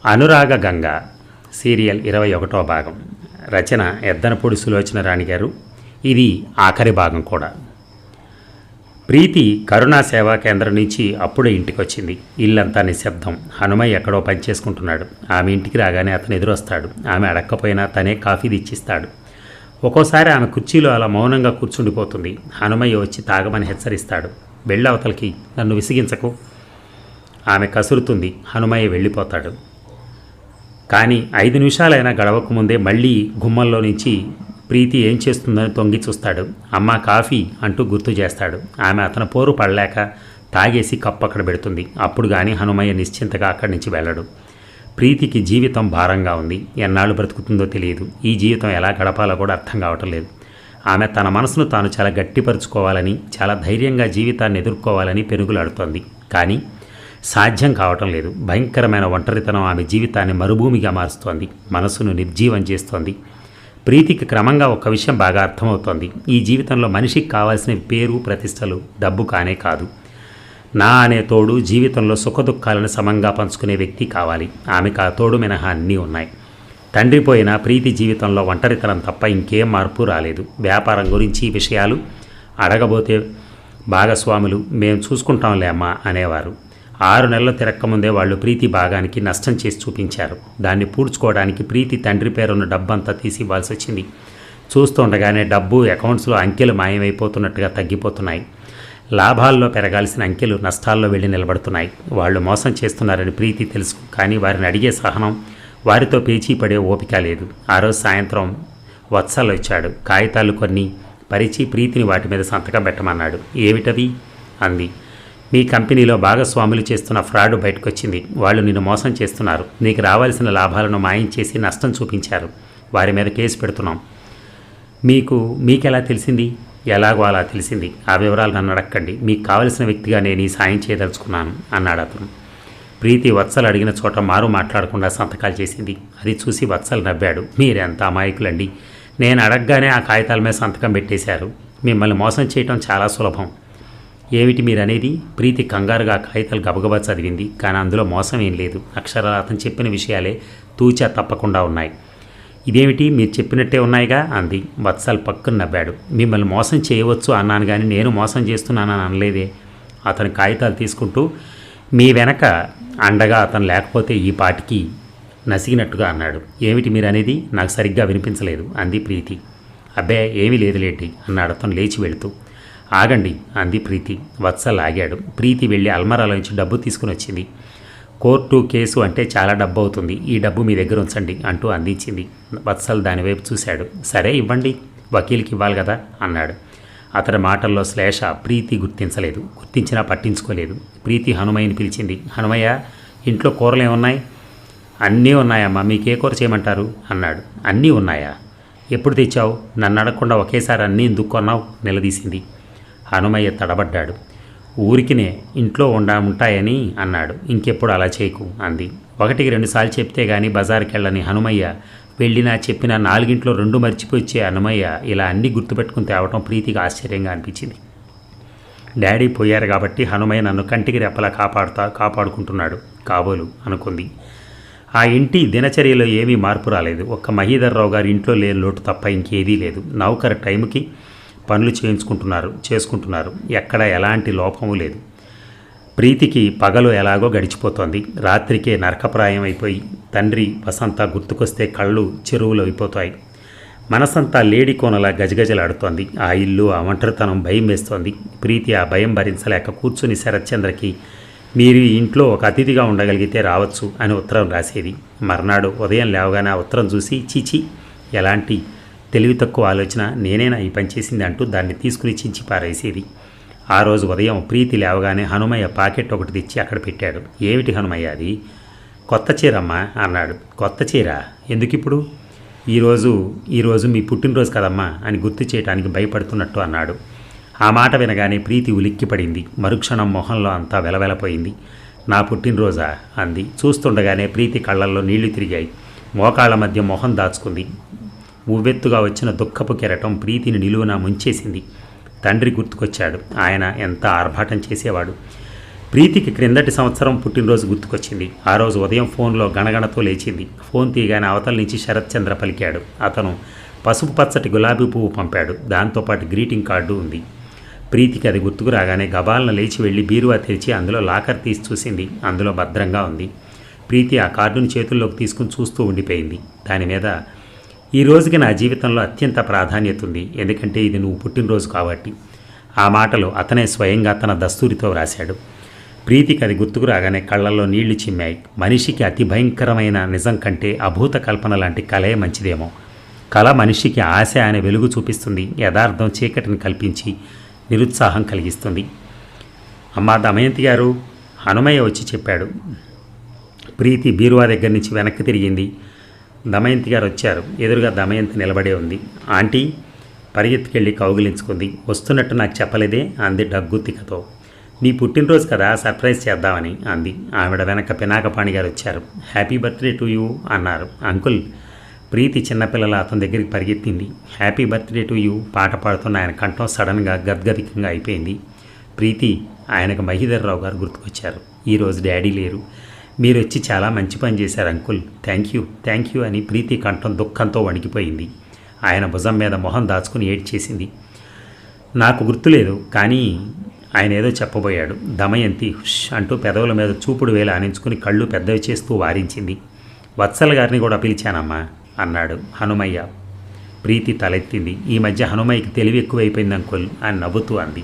అనురాగ Ganga serial 21వ భాగం. రచన ఎద్దనపూడి సులోచన రాణి గారు. ఇది ఆఖరి భాగం కూడా. ప్రీతి కరుణా సేవా కేంద్రం నుంచి అప్పుడే ఇంటికి వచ్చింది. ఇల్లంతా నిశ్శబ్దం. హనుమయ్య ఎక్కడో పనిచేసుకుంటున్నాడు. ఆమె ఇంటికి రాగానే అతను ఎదురొస్తాడు. ఆమె అడక్కపోయినా తనే కాఫీ తెచ్చిస్తాడు. ఒక్కోసారి ఆమె కుర్చీలో అలా మౌనంగా కూర్చుండిపోతుంది. హనుమయ్య వచ్చి తాగమని హెచ్చరిస్తాడు. వెళ్ళవతలకి, నన్ను విసిగించకు. ఆమె కసురుతుంది. హనుమయ్య వెళ్ళిపోతాడు. కానీ 5 నిమిషాలైనా గడవక ముందే మళ్ళీ గుమ్మంలో నుంచి ప్రీతి ఏం చేస్తుందని తొంగి చూస్తాడు. అమ్మ కాఫీ అంటూ గుర్తు చేస్తాడు. ఆమె అతని పోరు పడలేక తాగేసి కప్పు అక్కడ పెడుతుంది. అప్పుడు కానీ హనుమయ్య నిశ్చింతగా అక్కడి నుంచి వెళ్ళడు. ప్రీతికి జీవితం భారంగా ఉంది. ఎన్నాళ్ళు బ్రతుకుతుందో తెలియదు. ఈ జీవితం ఎలా గడపాలో కూడా అర్థం కావటం లేదు. ఆమె తన మనసును తాను చాలా గట్టిపరుచుకోవాలని, చాలా ధైర్యంగా జీవితాన్ని ఎదుర్కోవాలని పెనుగులాడుతోంది. కానీ సాధ్యం కావటం లేదు. భయంకరమైన ఒంటరితనం ఆమె జీవితాన్ని మరుభూమిగా మారుస్తోంది. మనసును నిర్జీవం చేస్తోంది. ప్రీతికి క్రమంగా ఒక విషయం బాగా అర్థమవుతోంది. ఈ జీవితంలో మనిషికి కావాల్సిన పేరు, ప్రతిష్టలు, డబ్బు కానే కాదు. నా అనే తోడు, జీవితంలో సుఖదుఖాలను సమంగా పంచుకునే వ్యక్తి కావాలి. ఆమెకు ఆ తోడు మినహా అన్నీ ఉన్నాయి. తండ్రి పోయిన ప్రీతి జీవితంలో ఒంటరితనం తప్ప ఇంకేం మార్పు రాలేదు. వ్యాపారం గురించి ఈ విషయాలు అడగబోతే భాగస్వాములు మేము చూసుకుంటాంలే అమ్మా అనేవారు. 6 నెలలు తిరక్కముందే వాళ్ళు ప్రీతి భాగానికి నష్టం చేసి చూపించారు. దాన్ని పూడ్చుకోవడానికి ప్రీతి తండ్రి పేరున్న డబ్బంతా తీసి ఇవ్వాల్సి వచ్చింది. చూస్తుండగానే డబ్బు అకౌంట్స్లో అంకెలు మాయమైపోతున్నట్టుగా తగ్గిపోతున్నాయి. లాభాల్లో పెరగాల్సిన అంకెలు నష్టాల్లో వెళ్ళి నిలబడుతున్నాయి. వాళ్ళు మోసం చేస్తున్నారని ప్రీతి తెలుసు. కానీ వారిని అడిగే సహనం, వారితో పేచీ పడే ఓపిక లేదు. ఆ రోజు సాయంత్రం వత్సలు వచ్చాడు. కాగితాలు కొన్ని పరిచి ప్రీతిని వాటి మీద సంతకం పెట్టమన్నాడు. ఏమిటవి అంది. మీ కంపెనీలో భాగస్వాములు చేస్తున్న ఫ్రాడ్ బయటకొచ్చింది. వాళ్ళు నిన్ను మోసం చేస్తున్నారు. నీకు రావాల్సిన లాభాలను మాయించేసి నష్టం చూపించారు. వారి మీద కేసు పెడుతున్నాం. మీకెలా తెలిసింది? ఎలాగో అలా తెలిసింది. ఆ వివరాలు నన్ను అడక్కండి. మీకు కావలసిన వ్యక్తిగా నేను ఈ సాయం చేయదలుచుకున్నాను అన్నాడు అతను. ప్రీతి వత్సలు అడిగిన చోట మారు మాట్లాడకుండా సంతకాలు చేసింది. అది చూసి వత్సలు నవ్వాడు. మీరెంత అమాయకులండి. నేను అడగగానే ఆ కాగితాల మీద సంతకం పెట్టేశారు. మిమ్మల్ని మోసం చేయటం చాలా సులభం. ఏమిటి మీరనేది? ప్రీతి కంగారుగా కాగితాలు గబగబా చదివింది. కానీ అందులో మోసం ఏం లేదు. అక్షరాలు అతను చెప్పిన విషయాలే తూచా తప్పకుండా ఉన్నాయి. ఇదేమిటి, మీరు చెప్పినట్టే ఉన్నాయిగా అంది. వత్సల్ పక్కన నవ్వాడు. మిమ్మల్ని మోసం చేయవచ్చు అన్నాను కానీ నేను మోసం చేస్తున్నానని అనలేదే. అతను కాగితాలు తీసుకుంటూ మీ వెనక అండగా అతను లేకపోతే ఈ పాటికి నసిగినట్టుగా అన్నాడు. ఏమిటి మీరనేది? నాకు సరిగ్గా వినిపించలేదు అంది ప్రీతి. అబ్బే ఏమీ లేదులేండి అన్నాడు అతను లేచి వెళుతూ. ఆగండి అంది ప్రీతి. వత్సల్ ఆగాడు. ప్రీతి వెళ్ళి అల్మరాలో నుంచి డబ్బు తీసుకుని వచ్చింది. కోర్టు కేసు అంటే చాలా డబ్బు అవుతుంది. ఈ డబ్బు మీ దగ్గర ఉంచండి అంటూ అందించింది. వత్సల్ దానివైపు చూశాడు. సరే ఇవ్వండి, వకీల్కి ఇవ్వాలి కదా అన్నాడు. అతని మాటల్లో శ్లేష ప్రీతి గుర్తించలేదు. గుర్తించినా పట్టించుకోలేదు. ప్రీతి హనుమయ్యని పిలిచింది. హనుమయ్య, ఇంట్లో కూరలు ఏమున్నాయి? అన్నీ ఉన్నాయమ్మా, మీకే కూర చేయమంటారు అన్నాడు. అన్నీ ఉన్నాయా? ఎప్పుడు తెచ్చావు? నన్ను అడగకుండా ఒకేసారి అన్నీ ఎందుకు కొన్నావు నిలదీసింది. హనుమయ్య తడబడ్డాడు. ఊరికినే ఇంట్లో ఉంటాయని అన్నాడు. ఇంకెప్పుడు అలా చేయకు అంది. 1-2 సార్లు చెప్తే గానీ బజారుకి వెళ్ళని హనుమయ్య వెళ్ళినా చెప్పినా 4 2 మర్చిపోయిచ్చే హనుమయ్య ఇలా అన్నీ గుర్తుపెట్టుకుని తేవటం ప్రీతికి ఆశ్చర్యంగా అనిపించింది. డాడీ పోయారు కాబట్టి హనుమయ్య నన్ను కంటికి రెప్పలా కాపాడుకుంటున్నాడు కాబోలు అనుకుంది. ఆ ఇంటి దినచర్యలో ఏమీ మార్పు రాలేదు. ఒక్క మహీధర్రావు గారి ఇంట్లో లేని లోటు తప్ప ఇంకేదీ లేదు. నౌకరు టైంకి పనులు చేసుకుంటున్నారు. ఎక్కడ ఎలాంటి లోపము లేదు. ప్రీతికి పగలు ఎలాగో గడిచిపోతోంది. రాత్రికే నరకప్రాయం అయిపోయి తండ్రి వసంత గుర్తుకొస్తే కళ్ళు చెరువులు అయిపోతాయి. మనసంతా లేడి కోనలా గజగజలాడుతోంది. ఆ ఇల్లు, ఆ ఒంటరితనం భయం వేస్తోంది. ప్రీతి ఆ భయం భరించలేక కూర్చుని శరత్చంద్రకి మీరు ఈ ఇంట్లో ఒక అతిథిగా ఉండగలిగితే రావచ్చు అని ఉత్తరం రాసేది. మర్నాడు ఉదయం లేవగానే ఆ ఉత్తరం చూసి చీచి, ఎలాంటి తెలివి తక్కువ ఆలోచన, నేనేనా ఈ పని చేసింది అంటూ దాన్ని తీసుకుని చించి పారేసేది. ఆ రోజు ఉదయం ప్రీతి లేవగానే హనుమయ్య పాకెట్ ఒకటి తెచ్చి అక్కడ పెట్టాడు. ఏమిటి హనుమయ్య అది? కొత్త చీరమ్మా అన్నాడు. కొత్త చీర ఎందుకిప్పుడు? ఈరోజు మీ పుట్టినరోజు కదమ్మా అని గుర్తు చేయడానికి భయపడుతున్నట్టు అన్నాడు. ఆ మాట వినగానే ప్రీతి ఉలిక్కిపడింది. మరుక్షణం మొహంలో అంతా వెలవెలపోయింది. నా పుట్టినరోజా అంది. చూస్తుండగానే ప్రీతి కళ్ళల్లో నీళ్లు తిరిగాయి. మోకాళ్ల మధ్య మొహం దాచుకుంది. ఉవ్వెత్తుగా వచ్చిన దుఃఖపు కెరటం ప్రీతిని నిలువునా ముంచేసింది. తండ్రి గుర్తుకొచ్చాడు. ఆయన ఎంత ఆర్భాటం చేసేవాడు. ప్రీతికి క్రిందటి సంవత్సరం పుట్టినరోజు గుర్తుకొచ్చింది. ఆ రోజు ఉదయం ఫోన్లో గణగణతో లేచింది. ఫోన్ తీయగానే అవతల నుంచి శరత్ చంద్ర పలికాడు. అతను పసుపు పచ్చటి గులాబీ పువ్వు పంపాడు. దాంతోపాటు గ్రీటింగ్ కార్డు ఉంది. ప్రీతికి అది గుర్తుకు రాగానే గబాలను లేచి వెళ్ళి బీరువా తెరిచి అందులో లాకర్ తీసి చూసింది. అందులో భద్రంగా ఉంది. ప్రీతి ఆ కార్డుని చేతుల్లోకి తీసుకుని చూస్తూ ఉండిపోయింది. దాని మీద, ఈ రోజుకి నా జీవితంలో అత్యంత ప్రాధాన్యత ఉంది, ఎందుకంటే ఇది నువ్వు పుట్టినరోజు కాబట్టి. ఆ మాటలు అతనే స్వయంగా తన దస్తూరితో వ్రాశాడు. ప్రీతికి అది గుర్తుకు రాగానే కళ్ళల్లో నీళ్లు చిమ్మాయి. మనిషికి అతి భయంకరమైన నిజం కంటే అభూత కల్పన లాంటి కలే మంచిదేమో. కళ మనిషికి ఆశ అనే వెలుగు చూపిస్తుంది. యథార్థం చీకటిని కల్పించి నిరుత్సాహం కలిగిస్తుంది. అమ్మా దమయంతి గారు, హనుమయ్య వచ్చి చెప్పాడు. ప్రీతి బీరువా దగ్గర నుంచి వెనక్కి తిరిగింది. దమయంతి గారు వచ్చారు. ఎదురుగా దమయంతి నిలబడే ఉంది. ఆంటీ పరిగెత్తుకెళ్ళి కౌగిలించుకుంది. వస్తున్నట్టు నాకు చెప్పలేదే అంది డగ్గుత్తికతో. నీ పుట్టినరోజు కదా, సర్ప్రైజ్ చేద్దామని అంది. ఆవిడ వెనక పినాకపాణి గారు వచ్చారు. హ్యాపీ బర్త్డే టు యూ అన్నారు. అంకుల్, ప్రీతి చిన్నపిల్లల అతని దగ్గరికి పరిగెత్తింది. హ్యాపీ బర్త్డే టు యూ పాట పాడుతున్న ఆయన కంఠం సడన్గా గద్గదికంగా అయిపోయింది. ప్రీతి, ఆయనకు మహీధర్రావు గారు గుర్తుకొచ్చారు. ఈరోజు డాడీ లేరు. మీరు వచ్చి చాలా మంచి పని చేశారు అంకుల్. థ్యాంక్ యూ అని ప్రీతి కంఠం దుఃఖంతో వణికిపోయింది. ఆయన భుజం మీద మొహం దాచుకుని ఏడ్చేసింది. నాకు గుర్తులేదు, కానీ ఆయన ఏదో చెప్పబోయాడు. దమయంతి హుష్ అంటూ పెదవుల మీద చూపుడు వేలు ఆనించుకుని కళ్ళు పెద్దవి చేస్తూ వారించింది. వత్సల గారిని కూడా పిలిచానమ్మా అన్నాడు హనుమయ్య. ప్రీతి తలెత్తింది. ఈ మధ్య హనుమయ్యకి తెలివి ఎక్కువైపోయింది అంకుల్ అని నవ్వుతూ అంది.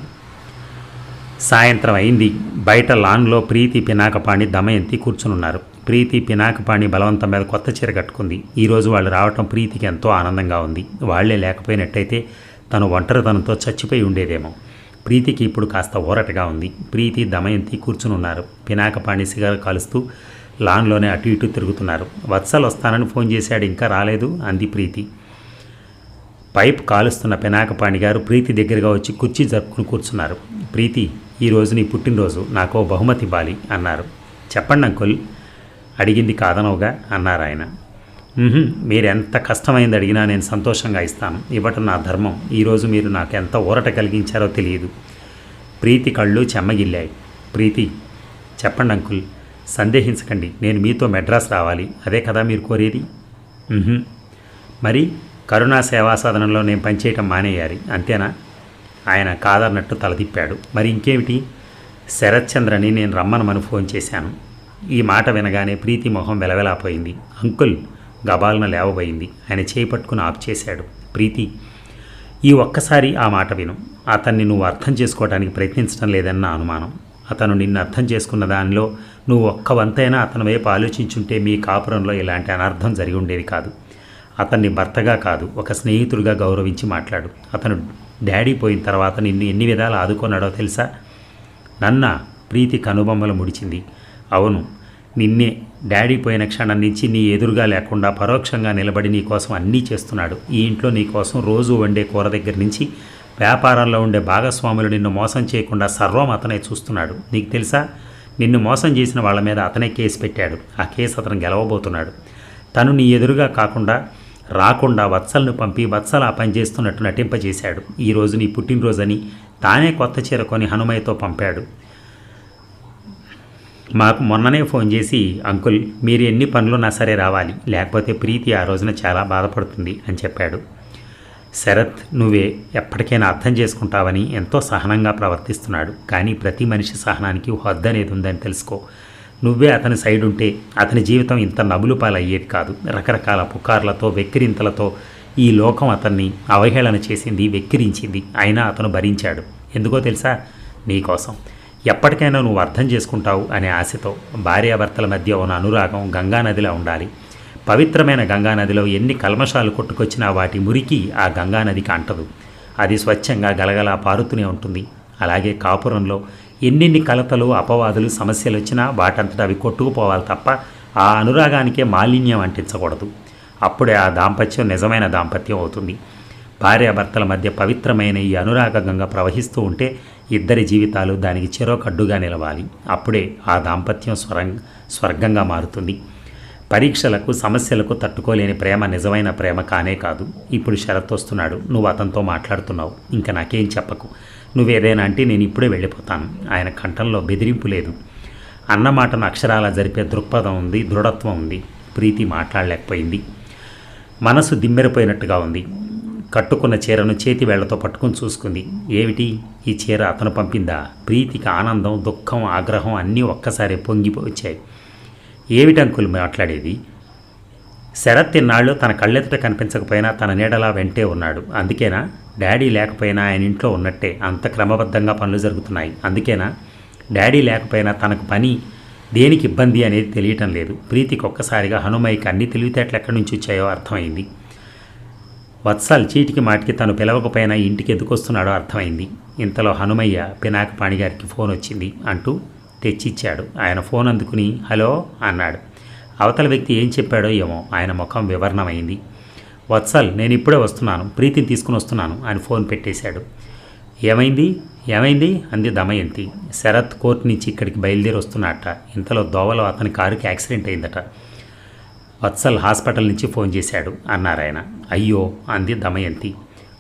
సాయంత్రం అయింది. బయట లాన్లో ప్రీతి పినాకపాణి దమయంతి కూర్చునున్నారు. ప్రీతి పినాకపాణి బలవంతం మీద కొత్త చీర కట్టుకుంది. ఈరోజు వాళ్ళు రావటం ప్రీతికి ఎంతో ఆనందంగా ఉంది. వాళ్లే లేకపోయినట్టయితే తను ఒంటరితనంతో చచ్చిపోయి ఉండేదేమో. ప్రీతికి ఇప్పుడు కాస్త ఊరటగా ఉంది. ప్రీతి దమయంతి కూర్చునున్నారు. పినాకపాణి సిగారు కాలుస్తూ లాన్లోనే అటు ఇటు తిరుగుతున్నారు. వత్సలు వస్తానని ఫోన్ చేశాడు, ఇంకా రాలేదు అంది ప్రీతి. పైప్ కాలుస్తున్న పినాకపాణి గారు ప్రీతి దగ్గరగా వచ్చి కుర్చీ జరుపుకుని కూర్చున్నారు. ప్రీతి, ఈరోజు నీ పుట్టినరోజు, నాకో బహుమతి ఇవ్వాలి అన్నారు. చెప్పండి అంకుల్, అడిగింది కాదనవుగా అన్నారు ఆయన. మీరెంత కష్టమైంది అడిగినా నేను సంతోషంగా ఇస్తాను. ఇవ్వటం నా ధర్మం. ఈరోజు మీరు నాకు ఎంత ఊరట కలిగించారో తెలియదు. ప్రీతి కళ్ళు చెమ్మగిల్లాయి. ప్రీతి, చెప్పండి అంకుల్, సందేహించకండి. నేను మీతో మెడ్రాస్ రావాలి, అదే కదా మీరు కోరేది? మరి కరుణా సేవా సదనంలో నేను పనిచేయటం మానేయాలి, అంతేనా? ఆయన కాదన్నట్టు తలదిప్పాడు. మరి ఇంకేమిటి? శరత్ చంద్రని నేను రమ్మనమని ఫోన్ చేశాను. ఈ మాట వినగానే ప్రీతి మొహం వెలవెలాపోయింది. అంకుల్ గబాలను లేవబోయింది. ఆయన చేయి పట్టుకుని ఆఫ్ చేశాడు. ప్రీతి, ఈ ఒక్కసారి ఆ మాట విను. అతన్ని నువ్వు అర్థం చేసుకోవడానికి ప్రయత్నించడం లేదన్న అనుమానం. అతను నిన్ను అర్థం చేసుకున్న దానిలో నువ్వు ఒక్క వంతైనా అతని వైపు ఆలోచించుంటే మీ కాపురంలో ఇలాంటి అనర్థం జరిగి ఉండేది కాదు. అతన్ని భర్తగా కాదు, ఒక స్నేహితుడిగా గౌరవించి మాట్లాడు. అతను డాడీ పోయిన తర్వాత నిన్ను ఎన్ని విధాలు ఆదుకున్నాడో తెలుసా? నన్న ప్రీతి కనుబొమ్మలు ముడిచింది. అవును, నిన్నే. డాడీ పోయిన క్షణం నుంచి నీ ఎదురుగా లేకుండా పరోక్షంగా నిలబడి నీ కోసం అన్నీ చేస్తున్నాడు. ఈ ఇంట్లో నీ కోసం రోజు వండే కూర దగ్గర నుంచి వ్యాపారాల్లో ఉండే భాగస్వాములు నిన్ను మోసం చేయకుండా సర్వం అతనే చూస్తున్నాడు. నీకు తెలుసా, నిన్ను మోసం చేసిన వాళ్ళ మీద అతనే కేసు పెట్టాడు. ఆ కేసు అతను గెలవబోతున్నాడు. తను నీ ఎదురుగా రాకుండా వత్సలను పంపి వత్సల ఆ పని చేస్తున్నట్టు నటింపజేశాడు. ఈరోజు నీ పుట్టినరోజని తానే కొత్త చీర కొని హనుమయ్యతో పంపాడు. మాకు మొన్ననే ఫోన్ చేసి, అంకుల్ మీరు ఎన్ని పనులున్నా సరే రావాలి, లేకపోతే ప్రీతి ఆ రోజున చాలా బాధపడుతుంది అని చెప్పాడు. శరత్, నువ్వే ఎప్పటికైనా అర్థం చేసుకుంటావని ఎంతో సహనంగా ప్రవర్తిస్తున్నాడు. కానీ ప్రతి మనిషి సహనానికి హద్దు అనేది ఉందని తెలుసుకో. నువ్వే అతని సైడ్ ఉంటే అతని జీవితం ఇంత నవ్వులు పాలయ్యేది కాదు. రకరకాల పుకార్లతో వెక్కిరింతలతో ఈ లోకం అతన్ని అవహేళన చేసింది, వెక్కిరించింది. అయినా అతను భరించాడు. ఎందుకో తెలుసా? నీకోసం. ఎప్పటికైనా నువ్వు అర్థం చేసుకుంటావు అనే ఆశతో. భార్యాభర్తల మధ్య ఉన్న అనురాగం గంగానదిలా ఉండాలి. పవిత్రమైన గంగానదిలో ఎన్ని కల్మషాలు కొట్టుకొచ్చినా వాటి మురికి ఆ గంగానదికి అంటదు. అది స్వచ్ఛంగా గలగలా పారుతూనే ఉంటుంది. అలాగే కాపురంలో ఎన్నెన్ని కలతలు, అపవాదులు, సమస్యలు వచ్చినా వాటంతటా అవి కొట్టుకుపోవాలి తప్ప ఆ అనురాగానికే మాలిన్యం అంటించకూడదు. అప్పుడే ఆ దాంపత్యం నిజమైన దాంపత్యం అవుతుంది. భార్యాభర్తల మధ్య పవిత్రమైన ఈ అనురాగ గంగ ప్రవహిస్తూ ఉంటే ఇద్దరి జీవితాలు దానికి చెరో కడ్డుగా నిలవాలి. అప్పుడే ఆ దాంపత్యం స్వర్గంగా మారుతుంది. పరీక్షలకు సమస్యలకు తట్టుకోలేని ప్రేమ నిజమైన ప్రేమ కానే కాదు. ఇప్పుడు శరత్ వస్తున్నాడు, నువ్వు అతనితో మాట్లాడుతున్నావు, ఇంకా నాకేం చెప్పకు, నువ్వేదైనా అంటే నేను ఇప్పుడే వెళ్ళిపోతాను. ఆయన కంఠంలో బెదిరింపు లేదు, అన్నమాటను అక్షరాల జరిపే దృక్పథం ఉంది, దృఢత్వం ఉంది. ప్రీతి మాట్లాడలేకపోయింది. మనసు దిమ్మెరిపోయినట్టుగా ఉంది. కట్టుకున్న చీరను చేతి వేళ్లతో పట్టుకుని చూసుకుంది. ఏమిటి ఈ చీర అతను పంపిందా? ప్రీతికి ఆనందం, దుఃఖం, ఆగ్రహం అన్నీ ఒక్కసారి వచ్చాయి. ఏమిటి అంకుల్ మాట్లాడేది? శరత్ ఇన్నాళ్ళు తన కళ్ళెదుట కనిపించకపోయినా తన నీడలా వెంటే ఉన్నాడు. అందుకేనా డాడీ లేకపోయినా ఆయన ఇంట్లో ఉన్నట్టే అంత క్రమబద్ధంగా పనులు జరుగుతున్నాయి? అందుకేనా డాడీ లేకపోయినా తనకు పని దేనికి ఇబ్బంది అనేది తెలియటం లేదు? ప్రీతికి ఒక్కసారిగా హనుమయ్యకి అన్ని తెలివితేటలు ఎక్కడి నుంచి వచ్చాయో అర్థమైంది. వత్సల్ చీటికి మాటికి తను పిలవకపోయినా ఇంటికి ఎందుకు వస్తున్నాడో అర్థమైంది. ఇంతలో హనుమయ్య పినాకపాణి గారికి ఫోన్ వచ్చింది అంటూ తెచ్చిచ్చాడు. ఆయన ఫోన్ అందుకుని హలో అన్నాడు. అవతల వ్యక్తి ఏం చెప్పాడో ఏమో ఆయన ముఖం వివరణమైంది. వత్సల్, నేను ఇప్పుడే వస్తున్నాను, ప్రీతిని తీసుకుని వస్తున్నాను అని ఫోన్ పెట్టేశాడు. ఏమైంది ఏమైంది అంది దమయంతి. శరత్ కోర్టు నుంచి ఇక్కడికి బయలుదేరి వస్తున్నట్ట. ఇంతలో దోవలో అతని కారుకి యాక్సిడెంట్ అయిందట. వత్సల్ హాస్పిటల్ నుంచి ఫోన్ చేశాడు అన్నారాయన. అయ్యో అంది దమయంతి.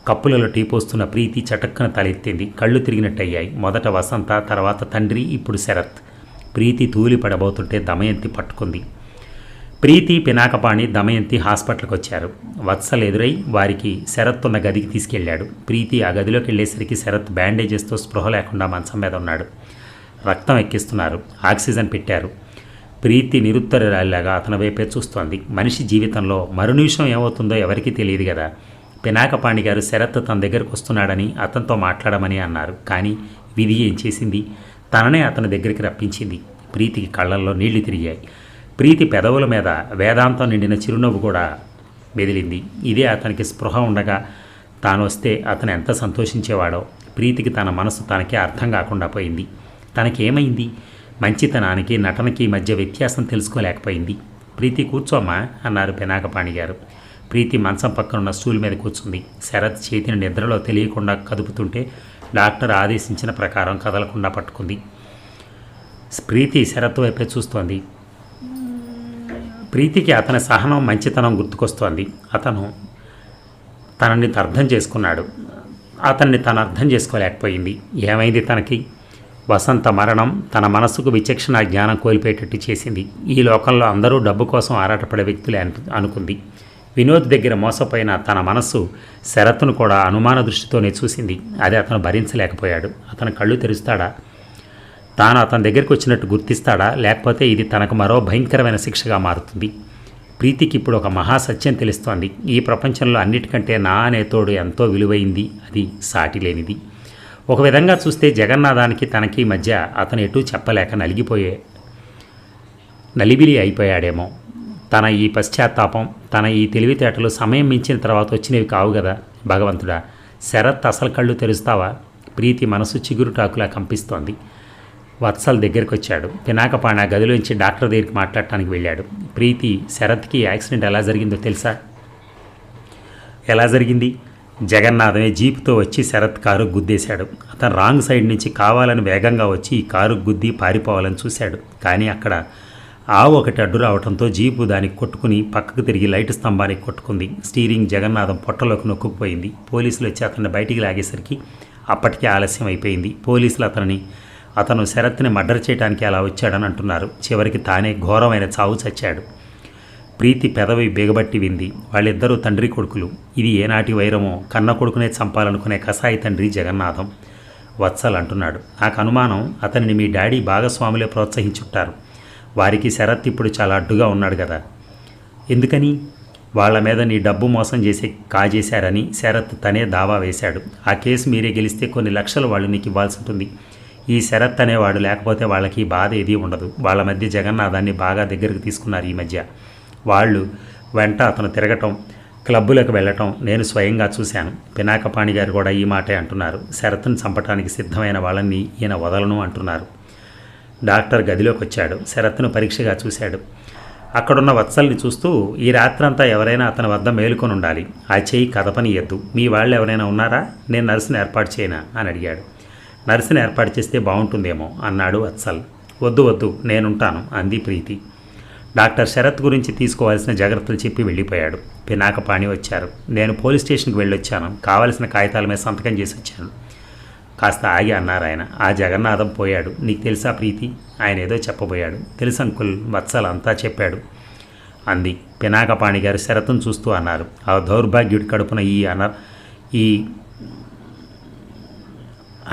కప్పులలో టీ పోస్తున్న ప్రీతి చటక్కన తలెత్తింది. కళ్ళు తిరిగినట్టయ్యాయి. మొదట వసంత, తర్వాత తండ్రి, ఇప్పుడు శరత్. ప్రీతి తూలి పడబోతుంటే దమయంతి పట్టుకుంది. ప్రీతి, పినాకపాణి, దమయంతి హాస్పిటల్కి వచ్చారు. వత్సల్ ఎదురై వారికి శరత్ ఉన్న గదికి తీసుకెళ్లాడు. ప్రీతి ఆ గదిలోకి వెళ్ళేసరికి శరత్ బ్యాండేజెస్తో స్పృహ లేకుండా మంచం మీద ఉన్నాడు. రక్తం ఎక్కిస్తున్నారు, ఆక్సిజన్ పెట్టారు. ప్రీతి నిరుత్తరాలిలాగా అతని వైపే చూస్తోంది. మనిషి జీవితంలో మరునిమిషం ఏమవుతుందో ఎవరికీ తెలియదు కదా. పినాకపాణి గారు శరత్ తన దగ్గరకు వస్తున్నాడని అతనితో మాట్లాడమని అన్నారు. కానీ విధి ఏం చేసింది? తననే అతని దగ్గరికి రప్పించింది. ప్రీతికి కళ్ళల్లో నీళ్లు తిరిగాయి. ప్రీతి పెదవుల మీద వేదాంతం నిండిన చిరునవ్వు కూడా మెదిలింది. ఇదే అతనికి స్పృహ ఉండగా తాను వస్తే అతను ఎంత సంతోషించేవాడో. ప్రీతికి తన మనసు తనకే అర్థం కాకుండా పోయింది. తనకేమైంది? మంచితనానికి నటనకి మధ్య వ్యత్యాసం తెలుసుకోలేకపోయింది. ప్రీతి కూర్చోమ్మా అన్నారు పినాకపాణి గారు. ప్రీతి మంచం పక్కనున్న స్టూల్ మీద కూర్చుంది. శరత్ చేతిని నిద్రలో తెలియకుండా కదుపుతుంటే డాక్టర్ ఆదేశించిన ప్రకారం కదలకుండా పట్టుకుంది. ప్రీతి శరత్ వైపే చూస్తోంది. ప్రీతికి అతని సహనం, మంచితనం గుర్తుకొస్తోంది. అతను తనని అర్థం చేసుకున్నాడు. అతన్ని తను అర్థం చేసుకోలేకపోయింది. ఏమైంది తనకి? వసంత మరణం తన మనసుకు విచక్షణ జ్ఞానం కోల్పోయేటట్టు చేసింది. ఈ లోకంలో అందరూ డబ్బు కోసం ఆరాటపడే వ్యక్తులే అనుకుంది. వినోద్ దగ్గర మోసపోయిన తన మనస్సు శరత్ను కూడా అనుమాన దృష్టితోనే చూసింది. అది అతను భరించలేకపోయాడు. అతను కళ్ళు తెరుస్తాడా? తాను అతని దగ్గరికి వచ్చినట్టు గుర్తిస్తాడా? లేకపోతే ఇది తనకు మరో భయంకరమైన శిక్షగా మారుతుంది. ప్రీతికి ఇప్పుడు ఒక మహాసత్యం తెలుస్తోంది. ఈ ప్రపంచంలో అన్నిటికంటే నా అనే తోడు ఎంతో విలువైంది, అది సాటి లేనిది. ఒక విధంగా చూస్తే జగన్నాథానికి తనకి మధ్య అతను ఎటూ చెప్పలేక నలిబిలి అయిపోయాడేమో. తన ఈ పశ్చాత్తాపం, తన ఈ తెలివితేటలు సమయం మించిన తర్వాత వచ్చినవి కావు కదా భగవంతుడా. శరత్ అసలు కళ్ళు తెరుస్తావా? ప్రీతి మనసు చిగురుటాకులా కంపిస్తోంది. వత్సల్ దగ్గరికి వచ్చాడు. పినాకపాణి ఆ గదిలోంచి డాక్టర్ దగ్గరికి మాట్లాడటానికి వెళ్ళాడు. ప్రీతి, శరత్కి యాక్సిడెంట్ ఎలా జరిగిందో తెలుసా? ఎలా జరిగింది? జగన్నాథమే జీపుతో వచ్చి శరత్ కారు గుద్దేశాడు. అతను రాంగ్ సైడ్ నుంచి కావాలని వేగంగా వచ్చి ఈ కారు గుద్ది పారిపోవాలని చూశాడు. కానీ అక్కడ ఆవు ఒకటి అడ్డు రావడంతో జీపు దానికి కొట్టుకుని పక్కకు తిరిగి లైట్ స్తంభానికి కొట్టుకుంది. స్టీరింగ్ జగన్నాథం పొట్టలోకి నొక్కుపోయింది. పోలీసులు వచ్చి అతన్ని బయటికి లాగేసరికి అప్పటికే ఆలస్యం అయిపోయింది. పోలీసులు అతను శరత్ని మర్డర్ చేయడానికి అలా వచ్చాడని అంటున్నారు. చివరికి తానే ఘోరమైన చావు చచ్చాడు. ప్రీతి పెదవి బిగబట్టి వింది. వాళ్ళిద్దరూ తండ్రి కొడుకులు. ఇది ఏనాటి వైరమో. కన్న కొడుకునే చంపాలనుకునే కసాయి తండ్రి జగన్నాథం. వత్సల్ అంటున్నాడు. నాకు అనుమానం అతనిని మీ డాడీ భాగస్వాములే ప్రోత్సహించుంటారు. వారికి శరత్ ఇప్పుడు చాలా అడ్డుగా ఉన్నాడు కదా. ఎందుకని? వాళ్ల మీద నీ డబ్బు మోసం చేసి కాజేశారని శరత్ తనే దావా వేశాడు. ఆ కేసు మీరే గెలిస్తే కొన్ని లక్షలు వాళ్ళు నీకు ఇవ్వాల్సి ఉంటుంది. ఈ శరత్ అనేవాడు లేకపోతే వాళ్ళకి బాధ ఏదీ ఉండదు. వాళ్ళ మధ్య జగన్నాథాన్ని బాగా దగ్గరకు తీసుకున్నారు ఈ మధ్య. వాళ్ళు వెంట అతను తిరగటం, క్లబ్బులకు వెళ్ళటం నేను స్వయంగా చూశాను. పినాకపాణి గారు కూడా ఈ మాటే అంటున్నారు. శరత్ను చంపటానికి సిద్ధమైన వాళ్ళని ఈయన వదలను అంటున్నారు. డాక్టర్ గదిలోకి వచ్చాడు. శరత్ను పరీక్షగా చూశాడు. అక్కడున్న వత్సల్ని చూస్తూ, ఈ రాత్రంతా ఎవరైనా అతని వద్ద మేలుకొని ఉండాలి. ఆ చేయి కదపనియద్దు. మీ వాళ్ళు ఎవరైనా ఉన్నారా? నేను నర్సును ఏర్పాటు చేయనా అని అడిగాడు. నర్సును ఏర్పాటు చేస్తే బాగుంటుందేమో అన్నాడు వత్సల్. వద్దు నేనుంటాను అంది ప్రీతి. డాక్టర్ శరత్ గురించి తీసుకోవాల్సిన జాగ్రత్తలు చెప్పి వెళ్ళిపోయాడు. పినాకపాణి వచ్చారు. నేను పోలీస్ స్టేషన్కి వెళ్ళొచ్చాను, కావలసిన కాగితాల మీద సంతకం చేసి వచ్చాను. కాస్త ఆగి అన్నారు ఆయన. ఆ జగన్నాథం పోయాడు, నీకు తెలుసా ప్రీతి? ఆయన ఏదో చెప్పబోయాడు. తెలుసు అంకుల్, వత్సల అంతా చెప్పాడు అంది. పినాకపాణి గారు శరత్ను చూస్తూ అన్నారు, ఆ దౌర్భాగ్యుడి కడుపున ఈ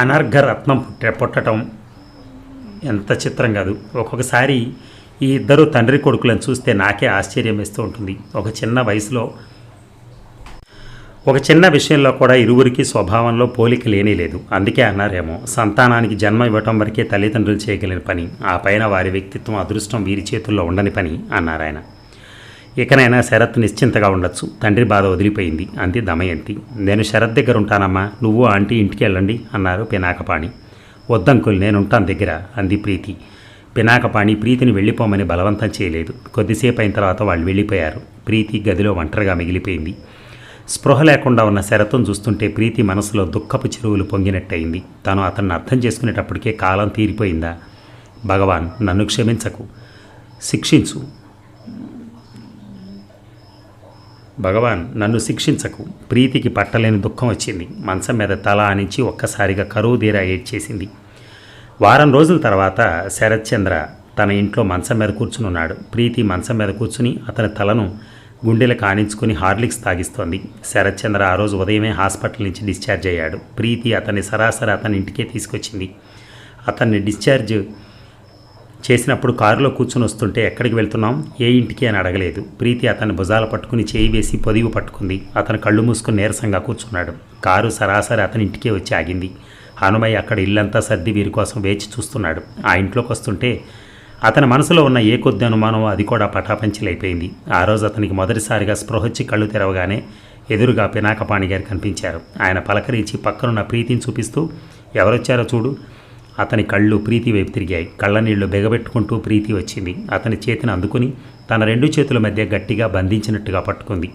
అనర్ఘ రత్నం పుట్టడం ఎంత చిత్రం కాదు. ఒక్కొక్కసారి ఈ ఇద్దరు తండ్రి కొడుకులను చూస్తే నాకే ఆశ్చర్యం వేస్తూ ఉంటుంది. ఒక చిన్న విషయంలో కూడా ఇరువురికి స్వభావంలో పోలిక లేనే లేదు. అందుకే అన్నారేమో, సంతానానికి జన్మ ఇవ్వటం వరకే తల్లిదండ్రులు చేయగలిగిన పని, ఆ పైన వారి వ్యక్తిత్వం అదృష్టం వీరి చేతుల్లో ఉండని పని అన్నారాయన. ఇకనైనా శరత్ నిశ్చింతగా ఉండొచ్చు, తండ్రి బాధ వదిలిపోయింది అంది దమయంతి. నేను శరత్ దగ్గర ఉంటానమ్మా, నువ్వు ఆంటీ ఇంటికి వెళ్ళండి అన్నారు పినాకపాణి. వద్దంకుల్, నేనుంటాను దగ్గర అంది ప్రీతి. పినాకపాణి ప్రీతిని వెళ్ళిపోమని బలవంతం చేయలేదు. కొద్దిసేపు అయిన తర్వాత వాళ్ళు వెళ్ళిపోయారు. ప్రీతి గదిలో ఒంటరిగా మిగిలిపోయింది. స్పృహ లేకుండా ఉన్న శరత్ను చూస్తుంటే ప్రీతి మనసులో దుఃఖపు చెరువులు పొంగినట్టయింది. తను అతన్ని అర్థం చేసుకునేటప్పటికే కాలం తీరిపోయిందా? భగవాన్, నన్ను క్షమించకు, శిక్షించు. భగవాన్, నన్ను శిక్షించకు. ప్రీతికి పట్టలేని దుఃఖం వచ్చింది. మంచం మీద తల ఆనించి ఒక్కసారిగా కరువు తీరా ఏడ్చేసింది. వారం రోజుల తర్వాత శరత్చంద్ర తన ఇంట్లో మంచం మీద కూర్చునున్నాడు. ప్రీతి మంచం మీద కూర్చుని అతని తలను గుండెలకు ఆనించుకుని హార్లిక్స్ తాగిస్తోంది. శరత్చంద్ర ఆ రోజు ఉదయమే హాస్పిటల్ నుంచి డిశ్చార్జ్ అయ్యాడు. ప్రీతి అతన్ని సరాసరి అతని ఇంటికే తీసుకొచ్చింది. అతన్ని డిశ్చార్జ్ చేసినప్పుడు కారులో కూర్చుని వస్తుంటే ఎక్కడికి వెళ్తున్నాం, ఏ ఇంటికి అని అడగలేదు. ప్రీతి అతన్ని భుజాలు పట్టుకుని చేయి వేసి పొదిగు పట్టుకుంది. అతను కళ్ళు మూసుకుని నీరసంగా కూర్చున్నాడు. కారు సరాసరి అతని ఇంటికే వచ్చి ఆగింది. హనుమయ్య అక్కడ ఇల్లంతా సర్ది వీరి కోసం వేచి చూస్తున్నాడు. ఆ ఇంట్లోకి వస్తుంటే అతని మనసులో ఉన్న ఏ కొద్ది అనుమానం అది కూడా పటాపంచలైపోయింది. ఆ రోజు అతనికి మొదటిసారిగా స్పృహొచ్చి కళ్ళు తెరవగానే ఎదురుగా పినాకపాణి గారు కనిపించారు. ఆయన పలకరించి పక్కనున్న ప్రీతిని చూపిస్తూ, ఎవరొచ్చారో చూడు. అతని కళ్ళు ప్రీతి వైపు తిరిగాయి. కళ్ళనీళ్లు బెగబెట్టుకుంటూ ప్రీతి వచ్చింది. అతని చేతిని అందుకుని తన రెండు చేతుల మధ్య గట్టిగా బంధించినట్టుగా పట్టుకుంది.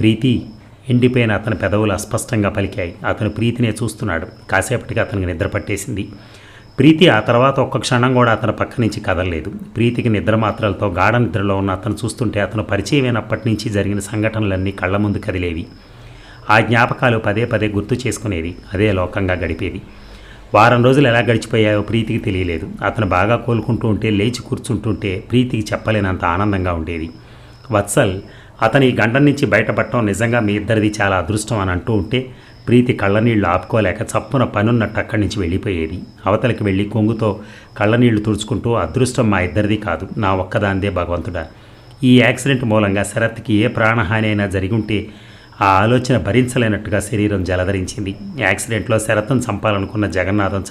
ప్రీతి. ఎండిపోయిన అతని పెదవులు అస్పష్టంగా పలికాయి. అతను ప్రీతినే చూస్తున్నాడు. కాసేపటికి అతనికి నిద్ర పట్టేసింది. ప్రీతి ఆ తర్వాత ఒక్క క్షణం కూడా అతని పక్క నుంచి కదలలేదు. ప్రీతికి నిద్ర మాత్రలతో గాఢ నిద్రలో ఉన్న అతను చూస్తుంటే అతను పరిచయమైనప్పటి నుంచి జరిగిన సంఘటనలన్నీ కళ్ల ముందు కదిలేవి. ఆ జ్ఞాపకాలు పదే పదే గుర్తు చేసుకునేది. అదే లోకంగా గడిపేది. వారం రోజులు ఎలా గడిచిపోయాయో ప్రీతికి తెలియలేదు. అతను బాగా కోలుకుంటూ ఉంటే, లేచి కూర్చుంటుంటే ప్రీతికి చెప్పలేనంత ఆనందంగా ఉండేది. వత్సల్, అతని ఈ గండం నుంచి బయటపడటం నిజంగా మీ ఇద్దరిది చాలా అదృష్టం అని అంటూ ఉంటే ప్రీతి కళ్ళనీళ్లు ఆపుకోలేక చప్పున పనున్నట్టు అక్కడి నుంచి వెళ్ళిపోయేది. అవతలికి వెళ్ళి కొంగుతో కళ్ళనీళ్లు తుడుచుకుంటూ, అదృష్టం మా ఇద్దరిది కాదు, నా ఒక్కదాందే భగవంతుడా. ఈ యాక్సిడెంట్ మూలంగా శరత్కి ఏ ప్రాణహాని అయినా జరిగి ఉంటే ఆ ఆలోచన భరించలేనట్టుగా శరీరం జలధరించింది. యాక్సిడెంట్లో శరత్ను చంపాలనుకున్న జగన్నాథం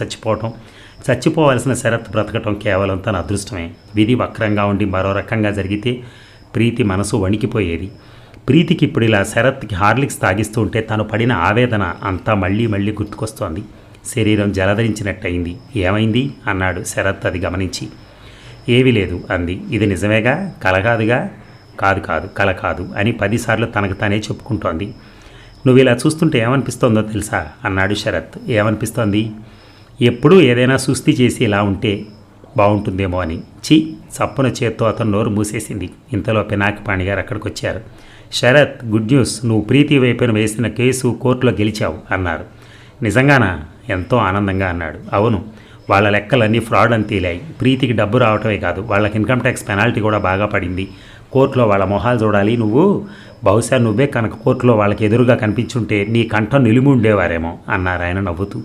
చచ్చిపోవాల్సిన శరత్ బ్రతకటం కేవలం తన అదృష్టమే. విధి వక్రంగా ఉండి మరో రకంగా జరిగితే ప్రీతి మనసు వణికిపోయేది. ప్రీతికి ఇప్పుడు ఇలా శరత్కి హార్లిక్స్ తాగిస్తూ ఉంటే తను పడిన ఆవేదన అంతా మళ్ళీ మళ్ళీ గుర్తుకొస్తోంది. శరీరం జలధరించినట్టయింది. ఏమైంది అన్నాడు శరత్ అది గమనించి. ఏమీ లేదు అంది. ఇది నిజమేగా, కల కాదుగా? కాదు కల కాదు అని 10 సార్లు తనకు తానే చెప్పుకుంటోంది. నువ్వు ఇలా చూస్తుంటే ఏమనిపిస్తోందో తెలుసా అన్నాడు శరత్. ఏమనిపిస్తోంది? ఎప్పుడూ ఏదైనా సుస్థి చేసి ఇలా ఉంటే బాగుంటుందేమో అని. చప్పున చేత్తో అతను నోరు మూసేసింది. ఇంతలో పినాకపాణి గారు అక్కడికి వచ్చారు. శరత్, గుడ్ న్యూస్, నువ్వు ప్రీతి వైపున వేసిన కేసు కోర్టులో గెలిచావు అన్నారు. నిజంగానా? ఎంతో ఆనందంగా అన్నాడు. అవును, వాళ్ళ లెక్కలన్నీ ఫ్రాడ్ అని తేలాయి. ప్రీతికి డబ్బు రావటమే కాదు, వాళ్ళకి ఇన్కమ్ ట్యాక్స్ పెనాల్టీ కూడా బాగా పడింది. కోర్టులో వాళ్ళ మొహాలు చూడాలి నువ్వు. బహుశా నువ్వే కనుక కోర్టులో వాళ్ళకి ఎదురుగా కనిపించుంటే నీ కంఠం నిలుము ఉండేవారేమో అన్నారు ఆయన నవ్వుతూ.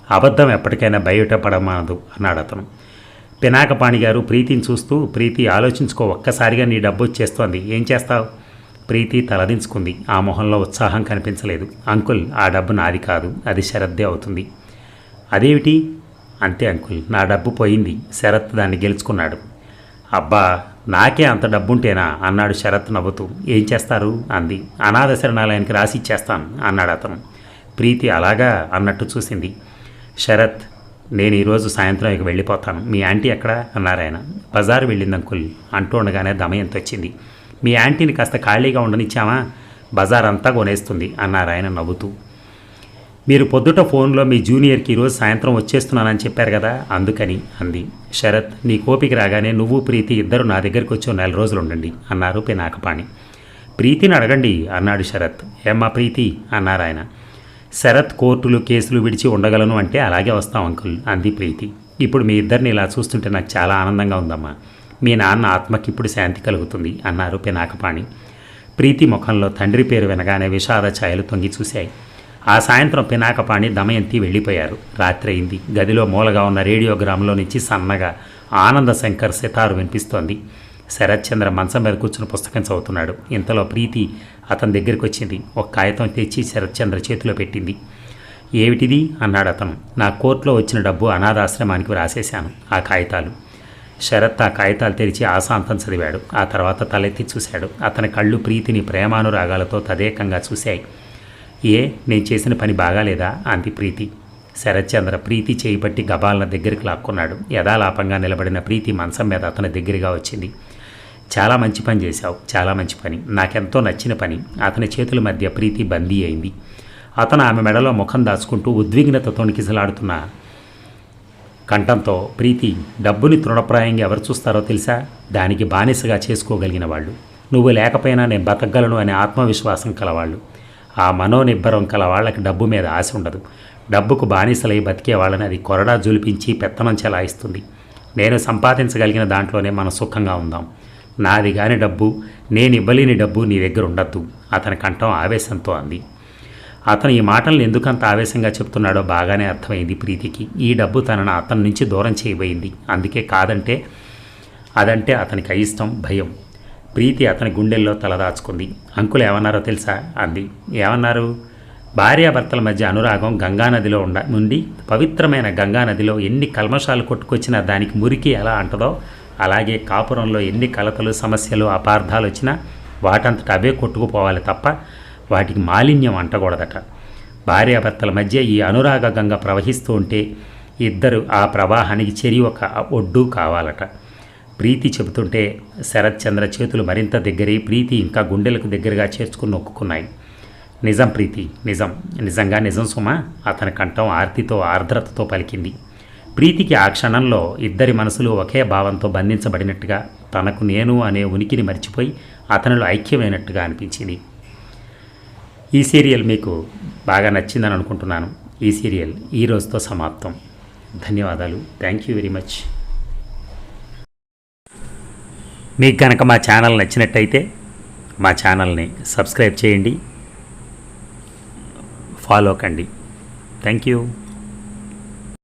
అబద్ధం ఎప్పటికైనా బయటపడమానదు అన్నాడు అతను. పినాకపాణి గారు ప్రీతిని చూస్తూ, ప్రీతి ఆలోచించుకో, ఒక్కసారిగా నీ డబ్బు వచ్చేస్తోంది, ఏం చేస్తావు? ప్రీతి తలదించుకుంది. ఆ మొహంలో ఉత్సాహం కనిపించలేదు. అంకుల్, ఆ డబ్బు నాది కాదు, అది శరత్దే అవుతుంది. అదేమిటి? అంతే అంకుల్, నా డబ్బు పోయింది, శరత్ దాన్ని గెలుచుకున్నాడు. అబ్బా, నాకే అంత డబ్బుంటేనా అన్నాడు శరత్ నవ్వుతూ. ఏం చేస్తారు అంది. అనాథ శరణాలయానికి రాసి ఇచ్చేస్తాను అన్నాడు అతను. ప్రీతి అలాగా అన్నట్టు చూసింది. శరత్, నేను ఈరోజు సాయంత్రం ఇక వెళ్ళిపోతాను. మీ యాంటీ ఎక్కడా అన్నారాయన. బజారు వెళ్ళింది అంకుల్ అంటూ ఉండగానే దమయంతి వచ్చింది. మీ యాంటీని కాస్త ఖాళీగా ఉండనిచ్చామా? బజార్ అంతా కొనేస్తుంది అన్నారాయన నవ్వుతూ. మీరు పొద్దుట ఫోన్లో మీ జూనియర్కి ఈరోజు సాయంత్రం వచ్చేస్తున్నానని చెప్పారు కదా అందుకని అంది. శరత్, నీ కోపికి రాగానే నువ్వు ప్రీతి ఇద్దరు నా దగ్గరికి వచ్చి 4 రోజులు ఉండండి అన్నారు పినాకపాణి. ప్రీతిని అడగండి అన్నాడు శరత్. ఏమ్మా ప్రీతి అన్నారు ఆయన. శరత్ కోర్టులు కేసులు విడిచి ఉండగలను అంటే అలాగే వస్తాం అంకుల్ అంది ప్రీతి. ఇప్పుడు మీ ఇద్దరిని ఇలా చూస్తుంటే నాకు చాలా ఆనందంగా ఉందమ్మా. మీ నాన్న ఆత్మకి ఇప్పుడు శాంతి కలుగుతుంది అన్నారు పినాకపాణి. ప్రీతి ముఖంలో తండ్రి పేరు వినగానే విషాద ఛాయలు తొంగి చూశాయి. ఆ సాయంత్రం పినాకపాణి దమయంతి వెళ్ళిపోయారు. రాత్రి అయింది. గదిలో మూలగా ఉన్న రేడియోగ్రామ్లో నుంచి సన్నగా ఆనంద శంకర్ సితారు వినిపిస్తోంది. శరత్చంద్ర మంచం మీద కూర్చుని పుస్తకం చదువుతున్నాడు. ఇంతలో ప్రీతి అతని దగ్గరికి వచ్చింది. ఒక కాగితం తెచ్చి శరత్చంద్ర చేతిలో పెట్టింది. ఏమిటిది అన్నాడు అతను. నా కోర్టులో వచ్చిన డబ్బు అనాథాశ్రమానికి రాసేశాను ఆ కాగితాలు. శరత్ ఆ కాగితాలు తెరిచి ఆశాంతం చదివాడు. ఆ తర్వాత తలెత్తి చూశాడు. అతని కళ్ళు ప్రీతిని ప్రేమానురాగాలతో తదేకంగా చూశాయి. నేను చేసిన పని బాగాలేదా అంది ప్రీతి. శరత్చంద్ర ప్రీతి చేయి పట్టి గబాలన దగ్గరికి లాక్కున్నాడు. యథాలాపంగా నిలబడిన ప్రీతి మంచం మీద అతని దగ్గరగా వచ్చింది. చాలా మంచి పని చేశావు, చాలా మంచి పని, నాకెంతో నచ్చిన పని. అతని చేతుల మధ్య ప్రీతి బందీ అయింది. అతను ఆమె మెడలో ముఖం దాచుకుంటూ ఉద్విగ్నత తొణికిసలాడుతున్న కంఠంతో, ప్రీతి, డబ్బుని తృణప్రాయంగా ఎవరు చూస్తారో తెలుసా? దానికి బానిసగా చేసుకోగలిగిన వాళ్ళు. నువ్వు లేకపోయినా నేను బతకగలను అనే ఆత్మవిశ్వాసం కలవాళ్ళు. ఆ మనోనిబ్బరం కల వాళ్ళకి డబ్బు మీద ఆశ ఉండదు. డబ్బుకు బానిసలై బతికే వాళ్ళని అది కొరడా జులిపించి పెత్తనం చెలాయిస్తుంది. నేను సంపాదించగలిగిన దాంట్లోనే మనం సుఖంగా ఉందాం. నాది కాని డబ్బు, నేను ఇవ్వలేని డబ్బు నీ దగ్గర ఉండద్దు అతని కంఠం ఆవేశంతో అంది. అతను ఈ మాటలను ఎందుకంత ఆవేశంగా చెప్తున్నాడో బాగానే అర్థమైంది ప్రీతికి. ఈ డబ్బు తనను అతని నుంచి దూరం చేయబోయింది. అందుకే కాదంటే అదంటే అతనికి అయిష్టం, భయం. ప్రీతి అతని గుండెల్లో తలదాచుకుంది. అంకుల్ ఏమన్నారో తెలుసా అంది. ఏమన్నారు? భార్యాభర్తల మధ్య అనురాగం గంగానదిలో నుండి పవిత్రమైన గంగానదిలో ఎన్ని కల్మషాలు కొట్టుకొచ్చినా దానికి మురికి ఎలా అంటదో అలాగే కాపురంలో ఎన్ని కలతలు, సమస్యలు, అపార్థాలు వచ్చినా వాటంతట అవే కొట్టుకుపోవాలి తప్ప వాటికి మాలిన్యం అంటకూడదట. భార్యాభర్తల మధ్య ఈ అనురాగ గంగ ప్రవహిస్తూ ఉంటే ఇద్దరు ఆ ప్రవాహానికి చెరి ఒక ఒడ్డు కావాలట. ప్రీతి చెబుతుంటే శరత్చంద్ర చేతులు మరింత దగ్గరై ప్రీతి ఇంకా గుండెలకు దగ్గరగా చేర్చుకుని నొక్కున్నాయి. నిజం ప్రీతి, నిజం, నిజంగా నిజం సుమా అతని కంఠం ఆర్తితో ఆర్ద్రతతో పలికింది. ప్రీతికి ఆ క్షణంలో ఇద్దరి మనసులు ఒకే భావంతో బంధించబడినట్టుగా, తనకు నేను అనే ఉనికిని మర్చిపోయి అతనిలో ఐక్యమైనట్టుగా అనిపించింది. ఈ సీరియల్ మీకు బాగా నచ్చిందని అనుకుంటున్నాను. ఈ సీరియల్ ఈ రోజుతో సమాప్తం. ధన్యవాదాలు. Thank you very much. మీకు కనుక మా ఛానల్ నచ్చినట్టయితే మా ఛానల్ని సబ్స్క్రైబ్ చేయండి, ఫాలో కండి. Thank you.